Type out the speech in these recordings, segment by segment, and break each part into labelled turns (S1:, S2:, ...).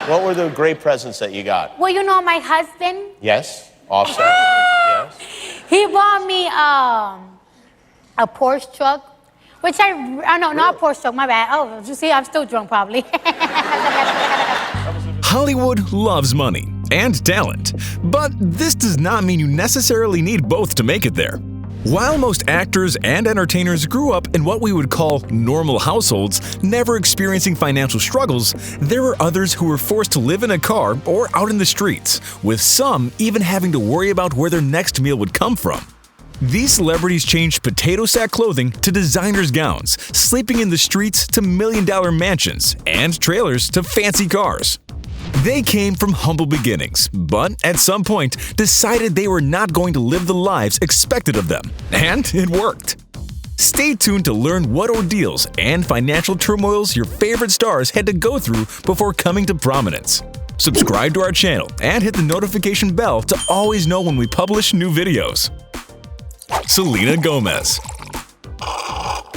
S1: What were the great presents that you got?
S2: Well, you know, my husband,
S1: Yes? Offset? Yes?
S2: he bought me a Porsche truck, which no, not a Porsche truck, my bad. Oh, you see, I'm still drunk probably.
S3: Hollywood loves money and talent, but this does not mean you necessarily need both to make it there. While most actors and entertainers grew up in what we would call normal households, never experiencing financial struggles, there were others who were forced to live in a car or out in the streets, with some even having to worry about where their next meal would come from. These celebrities changed potato sack clothing to designer's gowns, sleeping in the streets to million-dollar mansions, and trailers to fancy cars. They came from humble beginnings, but at some point decided they were not going to live the lives expected of them, and it worked. Stay tuned to learn what ordeals and financial turmoils your favorite stars had to go through before coming to prominence. Subscribe to our channel and hit the notification bell to always know when we publish new videos. Selena Gomez.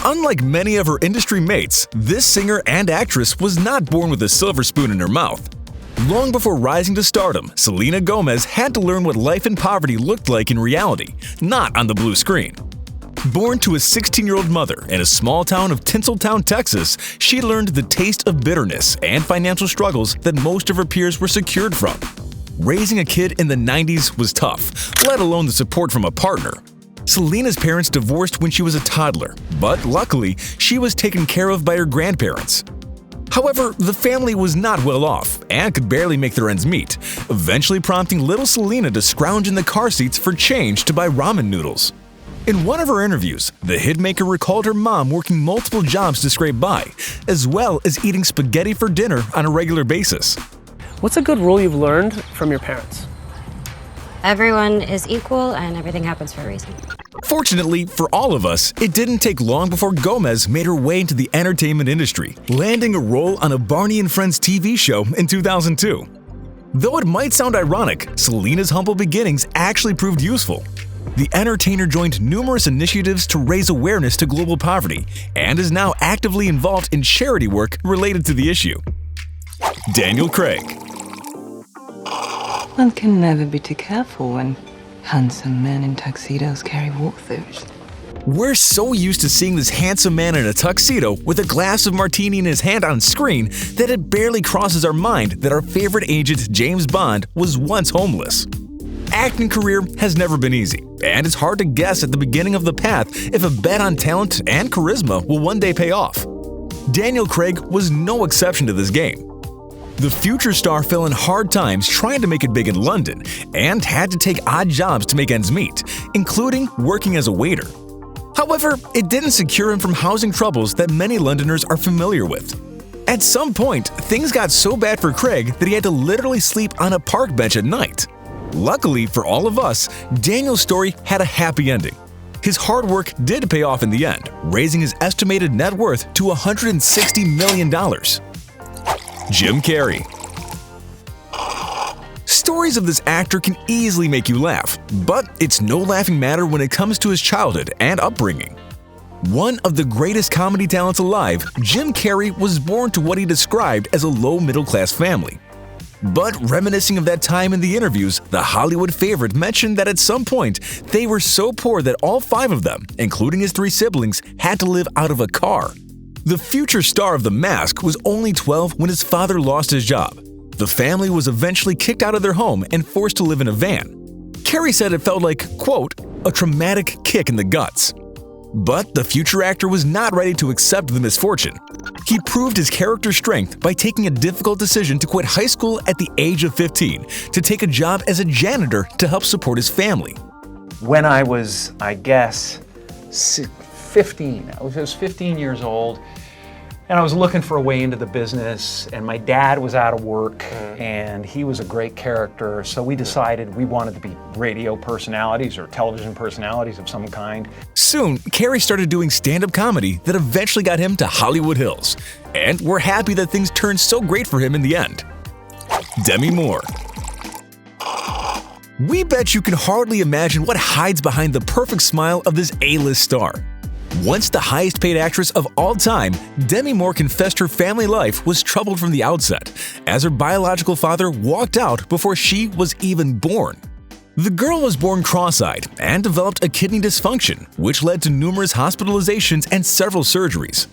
S3: Unlike many of her industry mates, this singer and actress was not born with a silver spoon in her mouth. Long before rising to stardom, Selena Gomez had to learn what life in poverty looked like in reality, not on the blue screen. Born to a 16-year-old mother in a small town of Tinseltown, Texas, she learned the taste of bitterness and financial struggles that most of her peers were secured from. Raising a kid in the 90s was tough, let alone the support from a partner. Selena's parents divorced when she was a toddler, but luckily, she was taken care of by her grandparents. However, the family was not well off and could barely make their ends meet, eventually prompting little Selena to scrounge in the car seats for change to buy ramen noodles. In one of her interviews, the hitmaker recalled her mom working multiple jobs to scrape by, as well as eating spaghetti for dinner on a regular basis.
S4: What's a good rule you've learned from your parents?
S5: Everyone is equal and everything happens for a reason.
S3: Fortunately for all of us, it didn't take long before Gomez made her way into the entertainment industry, landing a role on a Barney and Friends TV show in 2002. Though it might sound ironic, Selena's humble beginnings actually proved useful. The entertainer joined numerous initiatives to raise awareness to global poverty and is now actively involved in charity work related to the issue. Daniel Craig.
S6: One can never be too careful when handsome men in tuxedos carry walkthroughs.
S3: We're so used to seeing this handsome man in a tuxedo with a glass of martini in his hand on screen that it barely crosses our mind that our favorite agent James Bond was once homeless. Acting career has never been easy, and it's hard to guess at the beginning of the path if a bet on talent and charisma will one day pay off. Daniel Craig was no exception to this game. The future star fell in hard times trying to make it big in London and had to take odd jobs to make ends meet, including working as a waiter. However, it didn't secure him from housing troubles that many Londoners are familiar with. At some point, things got so bad for Craig that he had to literally sleep on a park bench at night. Luckily for all of us, Daniel's story had a happy ending. His hard work did pay off in the end, raising his estimated net worth to $160 million. Jim Carrey. Stories of this actor can easily make you laugh, but it's no laughing matter when it comes to his childhood and upbringing. One of the greatest comedy talents alive, Jim Carrey was born to what he described as a low middle-class family. But reminiscing of that time in the interviews, the Hollywood favorite mentioned that at some point, they were so poor that all 5 of them, including his 3 siblings, had to live out of a car. The future star of The Mask was only 12 when his father lost his job. The family was eventually kicked out of their home and forced to live in a van. Carrey said it felt like, quote, a traumatic kick in the guts. But the future actor was not ready to accept the misfortune. He proved his character strength by taking a difficult decision to quit high school at the age of 15 to take a job as a janitor to help support his family.
S7: When I was, I guess, 15. I was 15 years old, and I was looking for a way into the business, and my dad was out of work, and he was a great character, so we decided we wanted to be radio personalities or television personalities of some kind.
S3: Soon, Carrey started doing stand-up comedy that eventually got him to Hollywood Hills, and we're happy that things turned so great for him in the end. Demi Moore. We bet you can hardly imagine what hides behind the perfect smile of this A-list star. Once the highest paid actress of all time, Demi Moore confessed her family life was troubled from the outset, as her biological father walked out before she was even born. The girl was born cross-eyed and developed a kidney dysfunction, which led to numerous hospitalizations and several surgeries.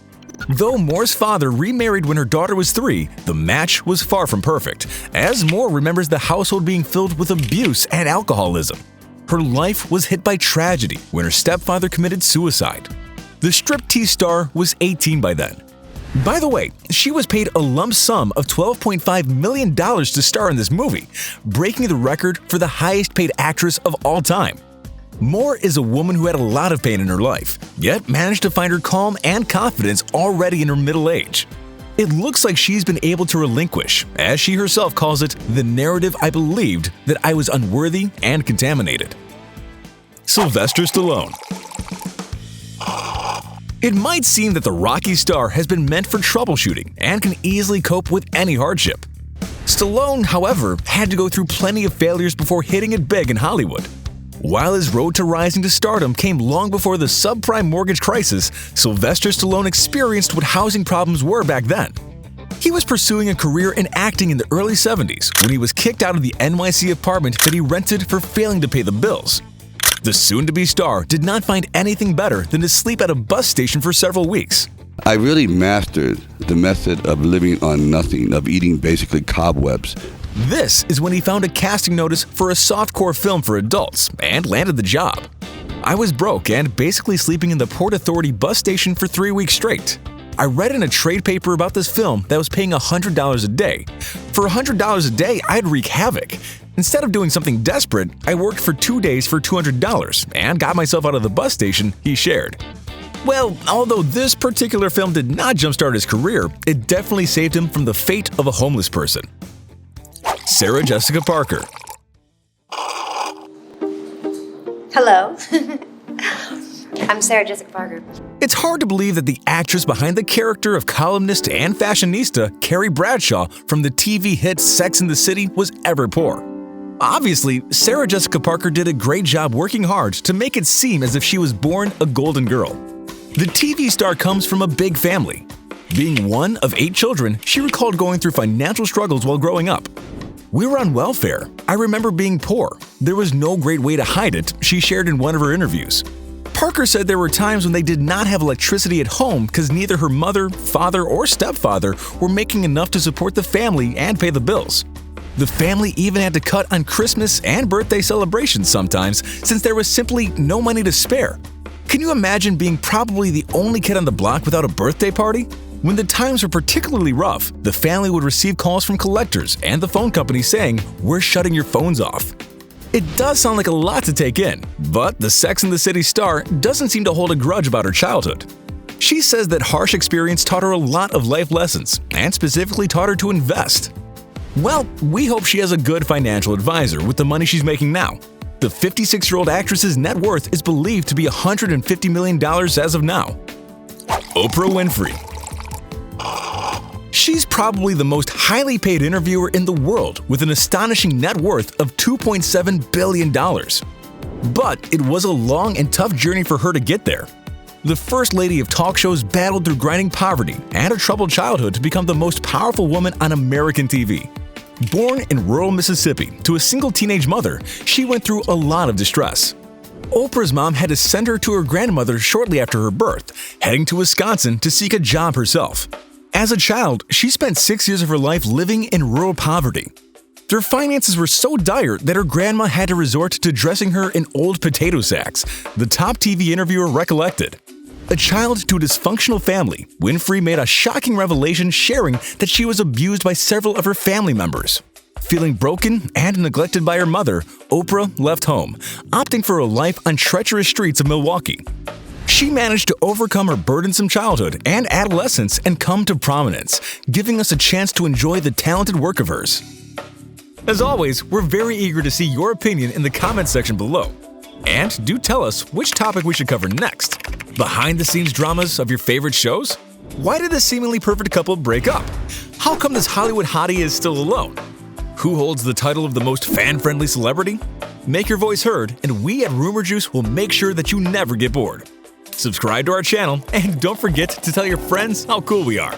S3: Though Moore's father remarried when her daughter was 3, the match was far from perfect, as Moore remembers the household being filled with abuse and alcoholism. Her life was hit by tragedy when her stepfather committed suicide. The striptease star was 18 by then. By the way, she was paid a lump sum of $12.5 million to star in this movie, breaking the record for the highest paid actress of all time. Moore is a woman who had a lot of pain in her life, yet managed to find her calm and confidence already in her middle age. It looks like she's been able to relinquish, as she herself calls it, the narrative I believed that I was unworthy and contaminated. Sylvester Stallone. It might seem that the Rocky star has been meant for troubleshooting and can easily cope with any hardship. Stallone, however, had to go through plenty of failures before hitting it big in Hollywood. While his road to rising to stardom came long before the subprime mortgage crisis, Sylvester Stallone experienced what housing problems were back then. He was pursuing a career in acting in the early 70s when he was kicked out of the NYC apartment that he rented for failing to pay the bills. The soon-to-be star did not find anything better than to sleep at a bus station for several weeks.
S8: I really mastered the method of living on nothing, of eating basically cobwebs.
S3: This is when he found a casting notice for a softcore film for adults and landed the job. I was broke and basically sleeping in the Port Authority bus station for 3 weeks straight. I read in a trade paper about this film that was paying $100 a day. For $100 a day, I'd wreak havoc. Instead of doing something desperate, I worked for 2 days for $200 and got myself out of the bus station, he shared. Well, although this particular film did not jumpstart his career, it definitely saved him from the fate of a homeless person. Sarah Jessica Parker.
S9: Hello. I'm Sarah Jessica Parker.
S3: It's hard to believe that the actress behind the character of columnist and fashionista Carrey Bradshaw from the TV hit Sex and the City was ever poor. Obviously, Sarah Jessica Parker did a great job working hard to make it seem as if she was born a golden girl. The TV star comes from a big family. Being one of 8 children, she recalled going through financial struggles while growing up. "We were on welfare. I remember being poor. There was no great way to hide it," she shared in one of her interviews. Parker said there were times when they did not have electricity at home because neither her mother, father, or stepfather were making enough to support the family and pay the bills. The family even had to cut on Christmas and birthday celebrations sometimes since there was simply no money to spare. Can you imagine being probably the only kid on the block without a birthday party? When the times were particularly rough, the family would receive calls from collectors and the phone company saying, "We're shutting your phones off." It does sound like a lot to take in, but the Sex and the City star doesn't seem to hold a grudge about her childhood. She says that harsh experience taught her a lot of life lessons and specifically taught her to invest. Well, we hope she has a good financial advisor with the money she's making now. The 56-year-old actress's net worth is believed to be $150 million as of now. Oprah Winfrey. She's probably the most highly paid interviewer in the world with an astonishing net worth of $2.7 billion. But it was a long and tough journey for her to get there. The first lady of talk shows battled through grinding poverty and a troubled childhood to become the most powerful woman on American TV. Born in rural Mississippi to a single teenage mother, she went through a lot of distress. Oprah's mom had to send her to her grandmother shortly after her birth, heading to Wisconsin to seek a job herself. As a child, she spent 6 years of her life living in rural poverty. Their finances were so dire that her grandma had to resort to dressing her in old potato sacks, the top TV interviewer recollected. A child to a dysfunctional family, Winfrey made a shocking revelation sharing that she was abused by several of her family members. Feeling broken and neglected by her mother, Oprah left home, opting for a life on treacherous streets of Milwaukee. She managed to overcome her burdensome childhood and adolescence and come to prominence, giving us a chance to enjoy the talented work of hers. As always, we're very eager to see your opinion in the comments section below. And do tell us which topic we should cover next. Behind-the-scenes dramas of your favorite shows? Why did this seemingly perfect couple break up? How come this Hollywood hottie is still alone? Who holds the title of the most fan-friendly celebrity? Make your voice heard, and we at Rumour Juice will make sure that you never get bored. subscribe to our channel, and don't forget to tell your friends how cool we are.